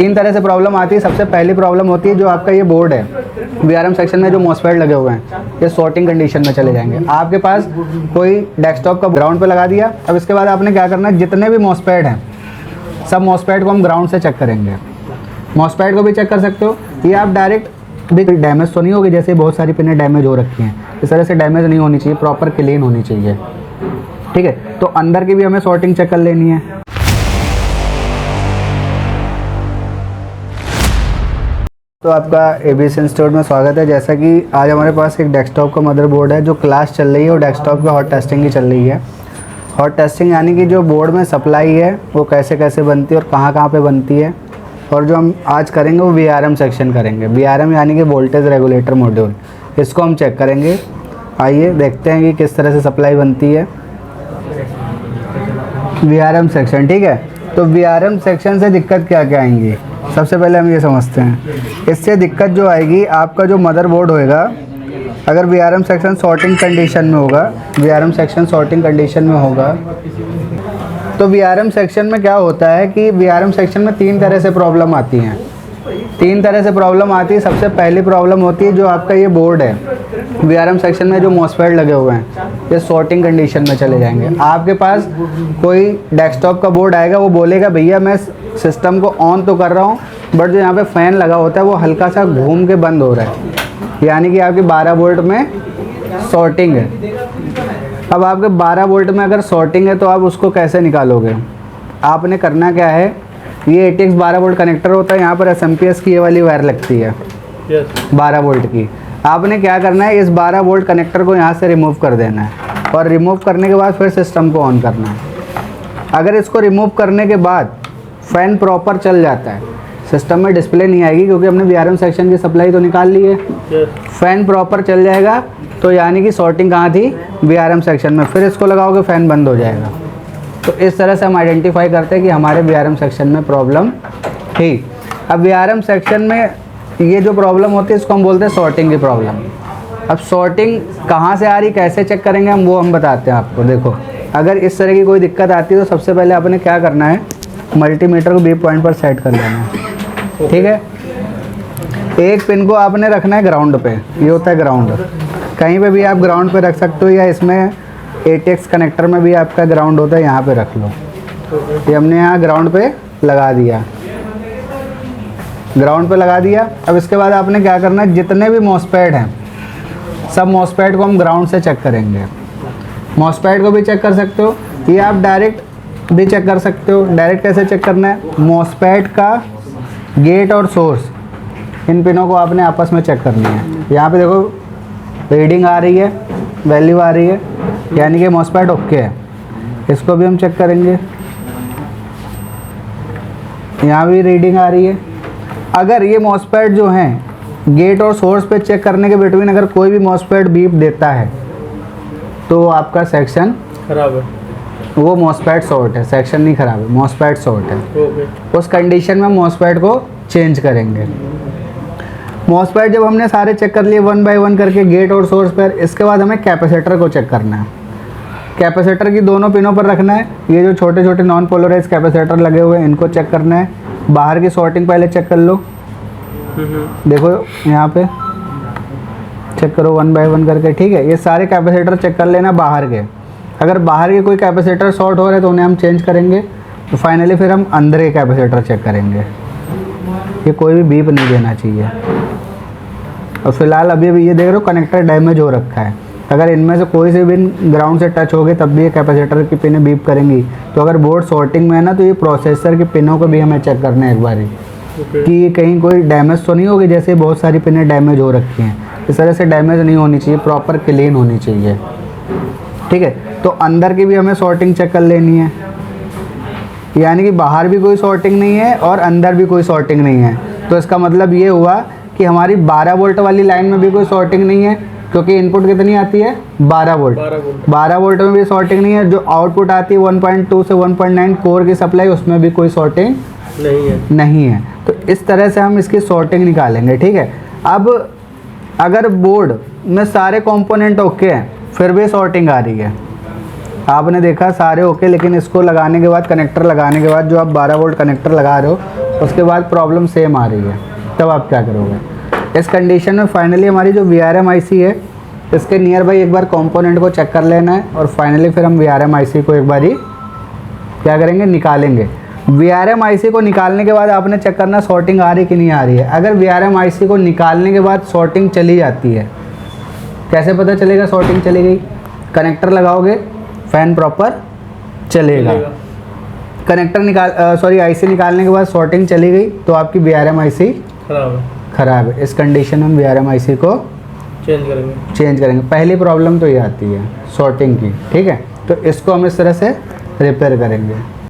तीन तरह से प्रॉब्लम आती है। सबसे पहली प्रॉब्लम होती है जो आपका ये बोर्ड है वीआरएम सेक्शन में जो मॉसफेट लगे हुए हैं ये सॉर्टिंग कंडीशन में चले जाएंगे। आपके पास कोई डेस्कटॉप का ग्राउंड पे लगा दिया। अब इसके बाद आपने क्या करना है, जितने भी मॉसफेट हैं सब मॉसफेट को हम ग्राउंड से चेक करेंगे। मॉसफेट को भी चेक कर सकते हो। ये आप डायरेक्ट भी डैमेज तो नहीं होगी, जैसे बहुत सारी पिनें डैमेज हो रखी हैं इस तरह से डैमेज नहीं होनी चाहिए, प्रॉपर क्लीन होनी चाहिए। ठीक है, तो अंदर की भी हमें सॉर्टिंग चेक कर लेनी है। तो आपका एबीसी इंस्टीट्यूट में स्वागत है। जैसा कि आज हमारे पास एक डेस्कटॉप का मदरबोर्ड है जो क्लास चल रही है और डेस्कटॉप की हॉट टेस्टिंग की चल रही है। हॉट टेस्टिंग यानी कि जो बोर्ड में सप्लाई है वो कैसे कैसे बनती है और कहाँ पे बनती है। और जो हम आज करेंगे वो वीआरएम सेक्शन करेंगे। वीआरएम यानी कि वोल्टेज रेगुलेटर मॉड्यूल, इसको हम चेक करेंगे। आइए देखते हैं कि किस तरह से सप्लाई बनती है वीआरएम सेक्शन। ठीक है, तो वीआरएम सेक्शन से दिक्कत क्या क्या आएंगी सबसे पहले हम ये समझते हैं। इससे दिक्कत जो आएगी, आपका जो मदरबोर्ड होएगा अगर वीआरएम सेक्शन सॉर्टिंग कंडीशन में होगा, वीआरएम सेक्शन सॉर्टिंग कंडीशन में होगा तो वीआरएम सेक्शन में क्या होता है कि वीआरएम सेक्शन में तीन तरह से प्रॉब्लम आती हैं। तीन तरह से प्रॉब्लम आती है। सबसे पहली प्रॉब्लम होती है जो आपका ये बोर्ड है वीआरएम सेक्शन में जो मॉसफेट लगे हुए हैं ये सॉर्टिंग कंडीशन में चले जाएंगे। आपके पास कोई डेस्कटॉप का बोर्ड आएगा, वो बोलेगा भैया मैं सिस्टम को ऑन तो कर रहा हूँ बट जो यहाँ पे फ़ैन लगा होता है वो हल्का सा घूम के बंद हो रहा है, यानी कि आपकी 12 वोल्ट में सॉर्टिंग है। अब आपके 12 वोल्ट में अगर सॉर्टिंग है तो आप उसको कैसे निकालोगे? आपने करना क्या है, ये ATX 12 वोल्ट कनेक्टर होता है, यहाँ पर SMPS की ये वाली वायर लगती है 12 वोल्ट की। आपने क्या करना है, इस 12 वोल्ट कनेक्टर को यहाँ से रिमूव कर देना है और रिमूव करने के बाद फिर सिस्टम को ऑन करना है। अगर इसको रिमूव करने के बाद फ़ैन प्रॉपर चल जाता है, सिस्टम में डिस्प्ले नहीं आएगी क्योंकि हमने वीआरएम सेक्शन की सप्लाई तो निकाल ली है। फ़ैन प्रॉपर चल जाएगा तो यानी कि सॉर्टिंग कहाँ थी, वीआरएम सेक्शन में। फिर इसको लगाओगे फ़ैन बंद हो जाएगा। तो इस तरह से हम आइडेंटिफाई करते हैं कि हमारे वीआरएम सेक्शन में प्रॉब्लम थी। अब वीआरएम सेक्शन में ये जो प्रॉब्लम होती है इसको हम बोलते हैं सॉर्टिंग की प्रॉब्लम। अब सॉर्टिंग कहाँ से आ रही, कैसे चेक करेंगे हम बताते हैं आपको। देखो, अगर इस तरह की कोई दिक्कत आती है तो सबसे पहले आपने क्या करना है, मल्टीमीटर को बी पॉइंट पर सेट कर लेना है। ठीक है, एक पिन को आपने रखना है ग्राउंड पे, ये होता है ग्राउंड। कहीं पे भी आप ग्राउंड पे रख सकते हो या इसमें ATX कनेक्टर में भी आपका ग्राउंड होता है, यहाँ पे रख लो। ये हमने यहाँ ग्राउंड पे लगा दिया, ग्राउंड पे लगा दिया। अब इसके बाद आपने क्या करना है, जितने भी मॉसफेट हैं सब मॉसफेट को हम ग्राउंड से चेक करेंगे। मॉसफेट को भी चेक कर सकते हो, ये आप डायरेक्ट भी चेक कर सकते हो। डायरेक्ट कैसे चेक करना है, मॉसफेट का गेट और सोर्स, इन पिनों को आपने आपस में चेक करनी है। यहाँ पे देखो रीडिंग आ रही है, वैल्यू आ रही है, यानी कि मॉसफेट ओके है। इसको भी हम चेक करेंगे, यहाँ भी रीडिंग आ रही है। अगर ये मॉसफेट जो हैं गेट और सोर्स पे चेक करने के बिटवीन अगर कोई भी मॉसफेट बीप देता है तो आपका सेक्शन खराब है, वो मॉसफेट शॉर्ट है। सेक्शन नहीं खराब है, मॉसफेट शॉर्ट है। उस कंडीशन में मॉसफेट को चेंज करेंगे। मॉसफेट जब हमने सारे चेक कर लिए 1 बाय 1 करके गेट और सोर्स पर, इसके बाद हमें कैपेसिटर को चेक करना है। कैपेसिटर की दोनों पिनों पर रखना है। ये जो छोटे छोटे नॉन पोलराइज कैपेसिटर लगे हुए हैं इनको चेक करना है। बाहर की सॉर्टिंग पहले चेक कर लो। देखो यहाँ पे चेक करो 1 बाय 1 करके। ठीक है, ये सारे कैपेसिटर चेक कर लेना बाहर के। अगर बाहर के कोई कैपेसिटर शॉर्ट हो रहे हैं तो उन्हें हम चेंज करेंगे। तो फाइनली फिर हम अंदर के कैपेसिटर चेक करेंगे। ये कोई भी बीप नहीं देना चाहिए। और फिलहाल अभी ये देख रहे हो कनेक्टर डैमेज हो रखा है। अगर इनमें से कोई से भी ग्राउंड से टच हो गए तब भी ये कैपेसिटर की पिनें बीप करेंगी। तो अगर बोर्ड सॉर्टिंग में है ना तो ये प्रोसेसर की पिनों को भी हमें चेक करना है एक बार कि कहीं कोई डैमेज तो नहीं होगी। जैसे बहुत सारी पिनें डैमेज हो रखी हैं, इस तरह से डैमेज नहीं होनी चाहिए, प्रॉपर क्लीन होनी चाहिए। ठीक है, तो अंदर की भी हमें सॉर्टिंग चेक कर लेनी है, यानी कि बाहर भी कोई सॉर्टिंग नहीं है और अंदर भी कोई सॉर्टिंग नहीं है। तो इसका मतलब ये हुआ कि हमारी 12 वोल्ट वाली लाइन में भी कोई सॉर्टिंग नहीं है क्योंकि इनपुट कितनी आती है 12 वोल्ट। 12 वोल्ट में भी सॉर्टिंग नहीं है। जो आउटपुट आती है 1.2 से 1.9 कोर की सप्लाई, उसमें भी कोई सॉर्टिंग नहीं है। तो इस तरह से हम इसकी सॉर्टिंग निकालेंगे। ठीक है, अब अगर बोर्ड में सारे कंपोनेंट ओके हैं फिर भी सॉर्टिंग आ रही है, आपने देखा सारे ओके, लेकिन इसको लगाने के बाद, कनेक्टर लगाने के बाद जो आप 12 वोल्ट कनेक्टर लगा रहे हो उसके बाद प्रॉब्लम सेम आ रही है, तब आप क्या करोगे? इस कंडीशन में फाइनली हमारी जो VRM IC है, इसके नियर बाई एक बार कंपोनेंट को चेक कर लेना है और फाइनली फिर हम VRM IC को एक बार ही क्या करेंगे, निकालेंगे। VRM IC को निकालने के बाद आपने चेक करना सॉर्टिंग आ रही कि नहीं आ रही है। अगर VRM IC को निकालने के बाद सॉर्टिंग चली जाती है, कैसे पता चलेगा सॉर्टिंग चली गई? कनेक्टर लगाओगे, फ़ैन प्रॉपर चलेगा। कनेक्टर IC निकालने के बाद सॉर्टिंग चली गई तो आपकी VRM IC खराब है। इस कंडीशन में VRM IC को चेंज करेंगे। पहली प्रॉब्लम तो ये आती है सॉर्टिंग की, ठीक है। तो इसको हम इस तरह से रिपेयर करेंगे।